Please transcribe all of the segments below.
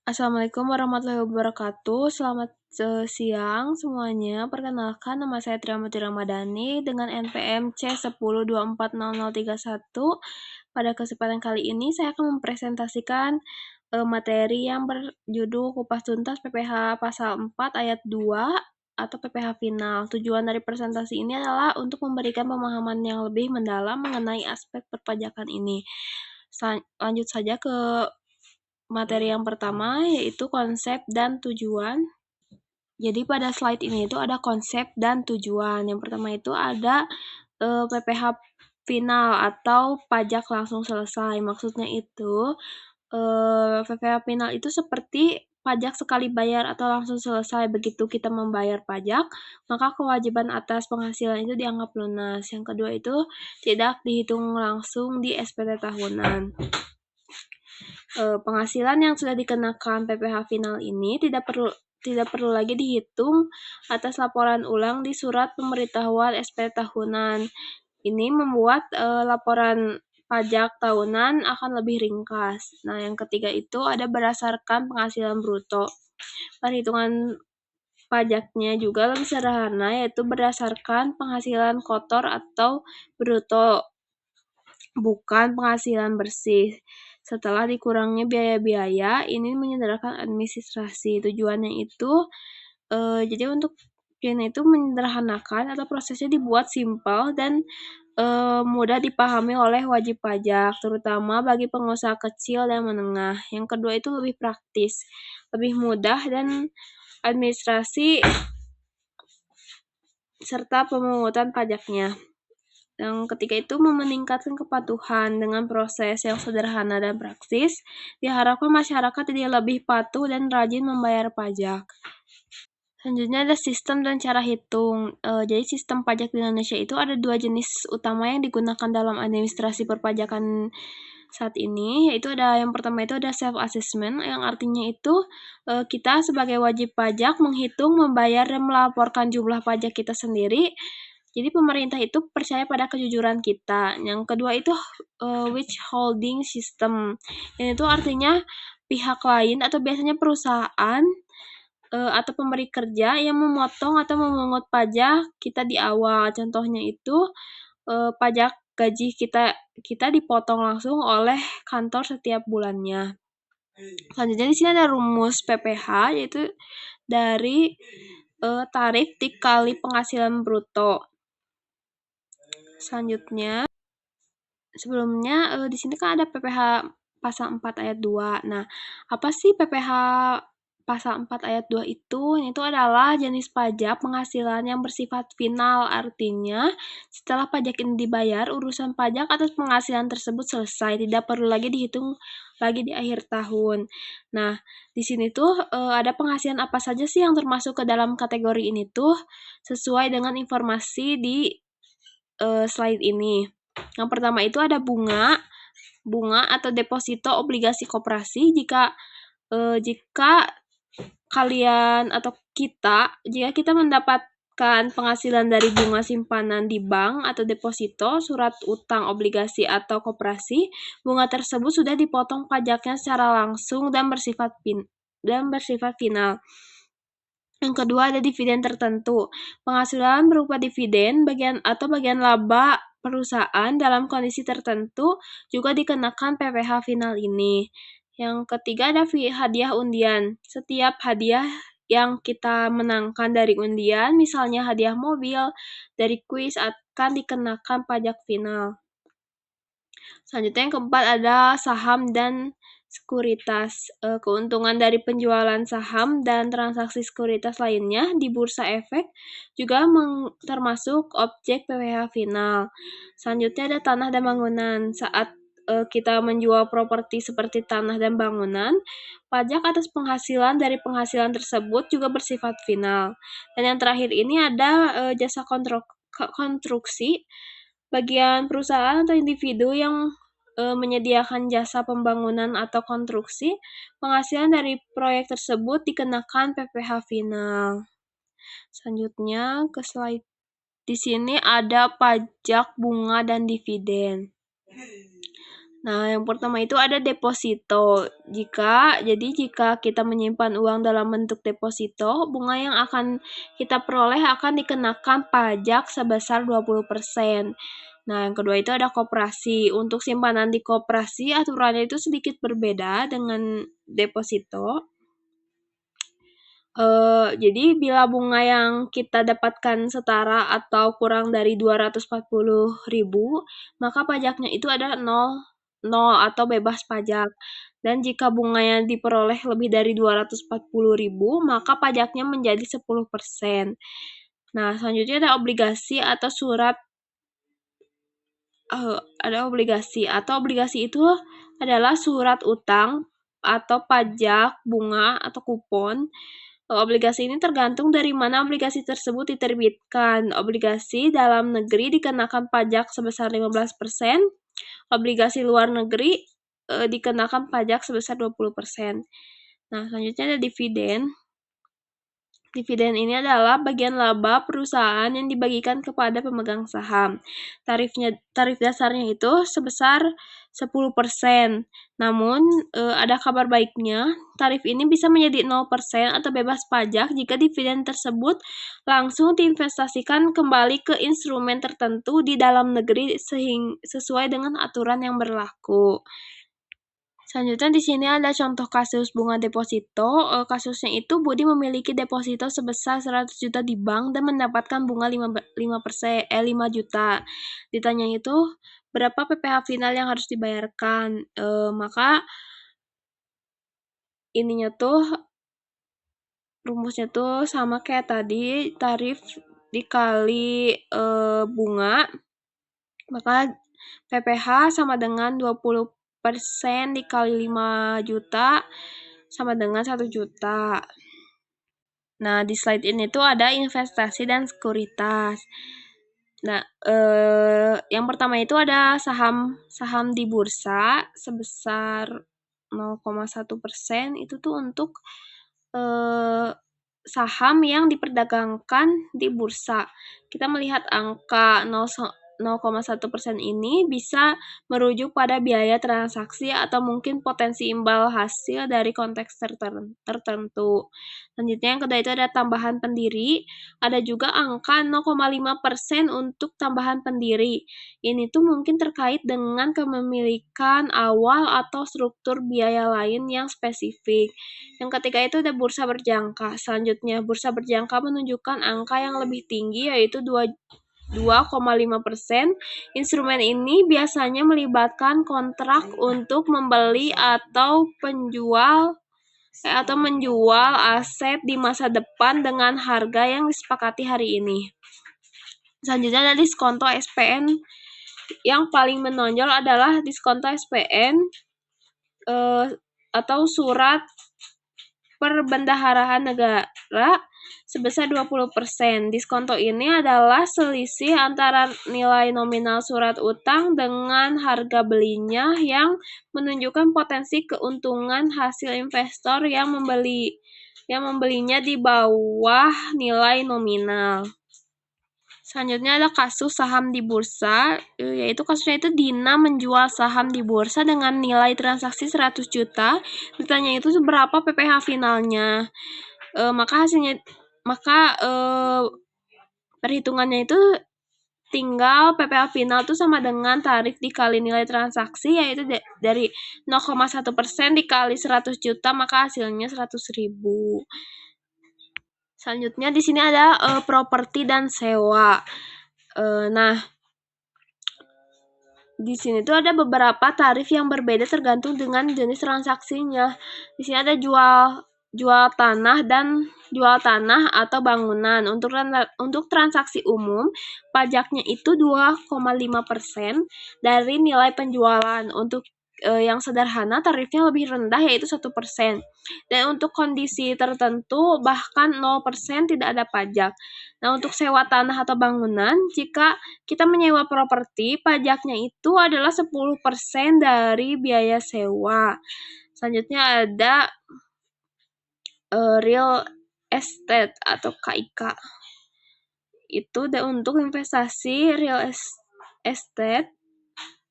Assalamualaikum warahmatullahi wabarakatuh. Selamat siang semuanya. Perkenalkan, nama saya Triamati Ramadhani dengan NPM C10240031. Pada kesempatan kali ini saya akan mempresentasikan materi yang berjudul Kupas Tuntas PPH Pasal 4 Ayat 2 atau PPH Final. Tujuan dari presentasi ini adalah untuk memberikan pemahaman yang lebih mendalam mengenai aspek perpajakan ini. Lanjut saja ke materi yang pertama, yaitu konsep dan tujuan. Jadi pada slide ini itu ada konsep dan tujuan. Yang pertama itu ada PPH final atau pajak langsung selesai. Maksudnya itu PPH final itu seperti pajak sekali bayar atau langsung selesai. Begitu kita membayar pajak, maka kewajiban atas penghasilan itu dianggap lunas. Yang kedua itu tidak dihitung langsung di SPT tahunan. Penghasilan yang sudah dikenakan PPH final ini tidak perlu lagi dihitung atas laporan ulang di surat pemberitahuan SPT tahunan. Ini membuat laporan pajak tahunan akan lebih ringkas. Nah, yang ketiga itu ada berdasarkan penghasilan bruto. Perhitungan pajaknya juga lebih sederhana, yaitu berdasarkan penghasilan kotor atau bruto, bukan penghasilan bersih. Setelah dikurangnya biaya-biaya, ini menyederhanakan administrasi. Tujuannya itu, jadi untuk ini itu menyederhanakan atau prosesnya dibuat simpel dan mudah dipahami oleh wajib pajak, terutama bagi pengusaha kecil dan menengah. Yang kedua itu lebih praktis, lebih mudah dan administrasi serta pemungutan pajaknya. Yang ketiga itu meningkatkan kepatuhan dengan proses yang sederhana dan praktis. Diharapkan masyarakat jadi lebih patuh dan rajin membayar pajak. Selanjutnya ada sistem dan cara hitung. Jadi sistem pajak di Indonesia itu ada dua jenis utama yang digunakan dalam administrasi perpajakan saat ini, yaitu ada yang pertama itu ada self assessment, yang artinya itu kita sebagai wajib pajak menghitung, membayar dan melaporkan jumlah pajak kita sendiri. Jadi pemerintah itu percaya pada kejujuran kita. Yang kedua itu withholding system. Yang itu artinya pihak lain atau biasanya perusahaan atau pemberi kerja yang memotong atau memungut pajak kita di awal. Contohnya itu pajak gaji kita dipotong langsung oleh kantor setiap bulannya. Selanjutnya di sini ada rumus PPH, yaitu dari tarif dikali penghasilan bruto. Selanjutnya, sebelumnya di sini kan ada PPH pasal 4 ayat 2. Nah, apa sih PPH pasal 4 ayat 2 itu? Itu adalah jenis pajak penghasilan yang bersifat final, artinya setelah pajak ini dibayar, urusan pajak atas penghasilan tersebut selesai, tidak perlu lagi dihitung lagi di akhir tahun. Nah, di sini tuh ada penghasilan apa saja sih yang termasuk ke dalam kategori ini tuh, sesuai dengan informasi di slide ini. Yang pertama itu ada bunga atau deposito obligasi koperasi. Jika kalian atau jika kita mendapatkan penghasilan dari bunga simpanan di bank atau deposito, surat utang, obligasi atau koperasi, bunga tersebut sudah dipotong pajaknya secara langsung dan bersifat final. Yang kedua ada dividen tertentu. Penghasilan berupa dividen bagian laba perusahaan dalam kondisi tertentu juga dikenakan PPH final ini. Yang ketiga ada hadiah undian. Setiap hadiah yang kita menangkan dari undian, misalnya hadiah mobil, dari kuis, akan dikenakan pajak final. Selanjutnya yang keempat ada saham dan sekuritas. Keuntungan dari penjualan saham dan transaksi sekuritas lainnya di bursa efek juga termasuk objek PPH final. Selanjutnya ada tanah dan bangunan. Saat kita menjual properti seperti tanah dan bangunan, pajak atas penghasilan dari penghasilan tersebut juga bersifat final. Dan yang terakhir ini ada jasa konstruksi. Bagian perusahaan atau individu yang menyediakan jasa pembangunan atau konstruksi, penghasilan dari proyek tersebut dikenakan PPH final. Selanjutnya ke slide. Di sini ada pajak bunga dan dividen. Nah, yang pertama itu ada deposito. Jika kita menyimpan uang dalam bentuk deposito, bunga yang akan kita peroleh akan dikenakan pajak sebesar 20%. Nah, yang kedua itu ada koperasi. Untuk simpanan di koperasi, aturannya itu sedikit berbeda dengan deposito. Jadi bila bunga yang kita dapatkan setara atau kurang dari 240.000, maka pajaknya itu ada 0 atau bebas pajak. Dan jika bunga yang diperoleh lebih dari 240.000, maka pajaknya menjadi 10%. Nah, selanjutnya ada obligasi atau surat obligasi itu adalah surat utang atau pajak bunga atau kupon. Obligasi ini tergantung dari mana obligasi tersebut diterbitkan. Obligasi dalam negeri dikenakan pajak sebesar 15%, obligasi luar negeri dikenakan pajak sebesar 20%. Nah, selanjutnya ada dividen. Dividen ini adalah bagian laba perusahaan yang dibagikan kepada pemegang saham. Tarif dasarnya itu sebesar 10%. Namun, ada kabar baiknya, tarif ini bisa menjadi 0% atau bebas pajak jika dividen tersebut langsung diinvestasikan kembali ke instrumen tertentu di dalam negeri sesuai dengan aturan yang berlaku. Selanjutnya di sini ada contoh kasus bunga deposito. Kasusnya itu Budi memiliki deposito sebesar 100 juta di bank dan mendapatkan bunga 5 juta. Ditanya itu berapa PPh final yang harus dibayarkan. Maka ininya tuh rumusnya tuh sama kayak tadi, tarif dikali bunga, maka PPh sama dengan 20% dikali 5 juta sama dengan 1 juta. Nah, di slide ini tuh ada investasi dan sekuritas. Nah, yang pertama itu ada saham di bursa sebesar 0,1%. Itu tuh untuk saham yang diperdagangkan di bursa. Kita melihat angka 0,1% ini bisa merujuk pada biaya transaksi atau mungkin potensi imbal hasil dari konteks tertentu. Selanjutnya yang kedua itu ada tambahan pendiri. Ada juga angka 0,5% untuk tambahan pendiri. Ini tuh mungkin terkait dengan kepemilikan awal atau struktur biaya lain yang spesifik. Yang ketiga itu ada bursa berjangka. Selanjutnya, bursa berjangka menunjukkan angka yang lebih tinggi yaitu 2,5%. Instrumen ini biasanya melibatkan kontrak untuk membeli atau menjual aset di masa depan dengan harga yang disepakati hari ini. Selanjutnya ada diskonto SPN. Yang paling menonjol adalah diskonto SPN atau surat perbendaharaan negara sebesar 20%. Diskonto ini adalah selisih antara nilai nominal surat utang dengan harga belinya yang menunjukkan potensi keuntungan hasil investor yang membelinya di bawah nilai nominal. Selanjutnya ada kasus saham di bursa, yaitu kasusnya itu Dina menjual saham di bursa dengan nilai transaksi 100 juta. Ditanya itu berapa PPh finalnya. Perhitungannya itu tinggal PPh final itu sama dengan tarif dikali nilai transaksi, yaitu dari 0,1% dikali 100 juta, maka hasilnya 100.000. Selanjutnya di sini ada properti dan sewa. Nah, di sini tuh ada beberapa tarif yang berbeda tergantung dengan jenis transaksinya. Di sini ada jual tanah atau bangunan. Untuk transaksi umum, pajaknya itu 2,5% dari nilai penjualan. Untuk yang sederhana tarifnya lebih rendah yaitu 1%. Dan untuk kondisi tertentu bahkan 0% tidak ada pajak. Nah, untuk sewa tanah atau bangunan, jika kita menyewa properti, pajaknya itu adalah 10% dari biaya sewa. Selanjutnya ada real estate atau KIK. Itu untuk investasi real estate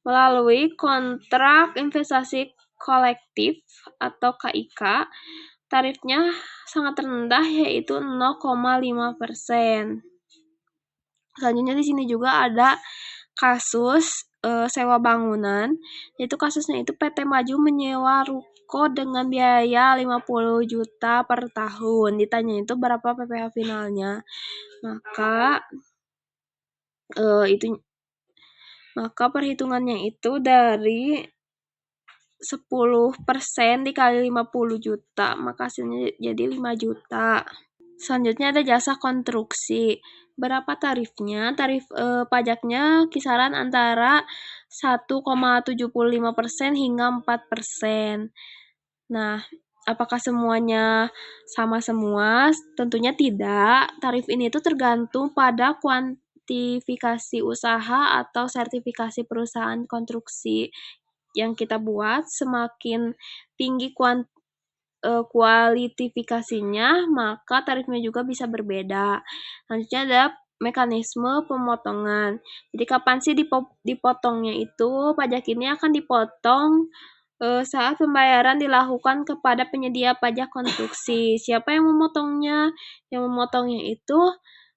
Melalui kontrak investasi kolektif atau KIK, tarifnya sangat rendah yaitu 0,5%. Selanjutnya di sini juga ada kasus sewa bangunan, yaitu kasusnya itu PT Maju menyewa ruko dengan biaya 50 juta per tahun. Ditanya itu berapa PPh finalnya. Maka perhitungannya itu dari 10% dikali 50 juta, maka hasilnya jadi 5 juta. Selanjutnya ada jasa konstruksi. Berapa tarifnya? Tarif pajaknya kisaran antara 1,75% hingga 4%. Nah, apakah semuanya sama semua? Tentunya tidak. Tarif ini itu tergantung pada kuantifikasi usaha atau sertifikasi perusahaan konstruksi yang kita buat. Semakin tinggi kualifikasinya, maka tarifnya juga bisa berbeda. Selanjutnya ada mekanisme pemotongan. Jadi kapan sih dipotongnya itu? Pajak ini akan dipotong saat pembayaran dilakukan kepada penyedia pajak konstruksi. Siapa yang memotongnya? Yang memotongnya itu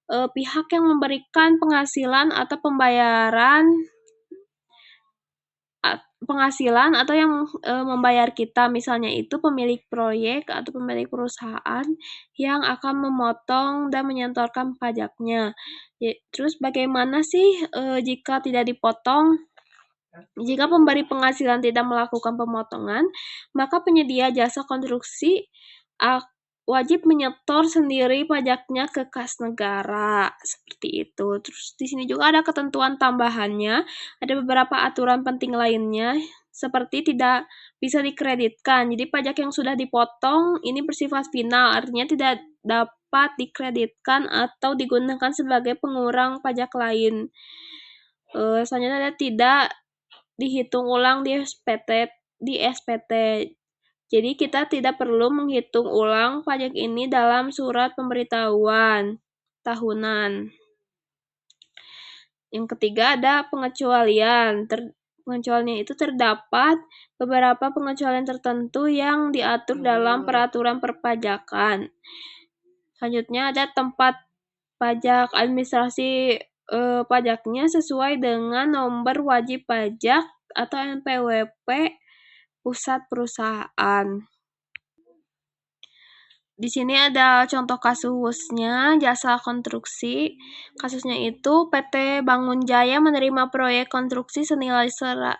pihak yang memberikan penghasilan atau penghasilan atau yang membayar kita, misalnya itu pemilik proyek atau pemilik perusahaan yang akan memotong dan menyetorkan pajaknya. Terus bagaimana sih jika tidak dipotong? Jika pemberi penghasilan tidak melakukan pemotongan, maka penyedia jasa konstruksi wajib menyetor sendiri pajaknya ke kas negara, seperti itu. Terus di sini juga ada ketentuan tambahannya, ada beberapa aturan penting lainnya, seperti tidak bisa dikreditkan. Jadi pajak yang sudah dipotong ini bersifat final, artinya tidak dapat dikreditkan atau digunakan sebagai pengurang pajak lain. Selanjutnya ada tidak dihitung ulang di SPT. Jadi kita tidak perlu menghitung ulang pajak ini dalam surat pemberitahuan tahunan. Yang ketiga ada pengecualian. Pengecualiannya itu terdapat beberapa pengecualian tertentu yang diatur dalam peraturan perpajakan. Selanjutnya ada tempat pajak administrasi pajaknya sesuai dengan nomor wajib pajak atau NPWP pusat perusahaan. Di sini ada contoh kasusnya jasa konstruksi. Kasusnya itu PT Bangun Jaya menerima proyek konstruksi senilai 1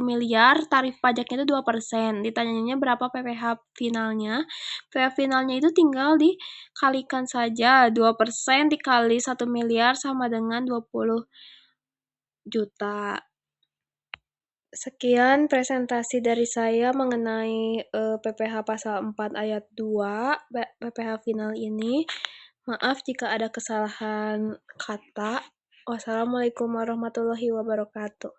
miliar, tarif pajaknya itu 2%. Ditanyanya berapa PPh finalnya? PPh finalnya itu tinggal dikalikan saja. 2% dikali 1 miliar sama dengan 20 juta. Sekian presentasi dari saya mengenai PPh pasal 4 ayat 2 PPh final ini. Maaf jika ada kesalahan kata. Wassalamualaikum warahmatullahi wabarakatuh.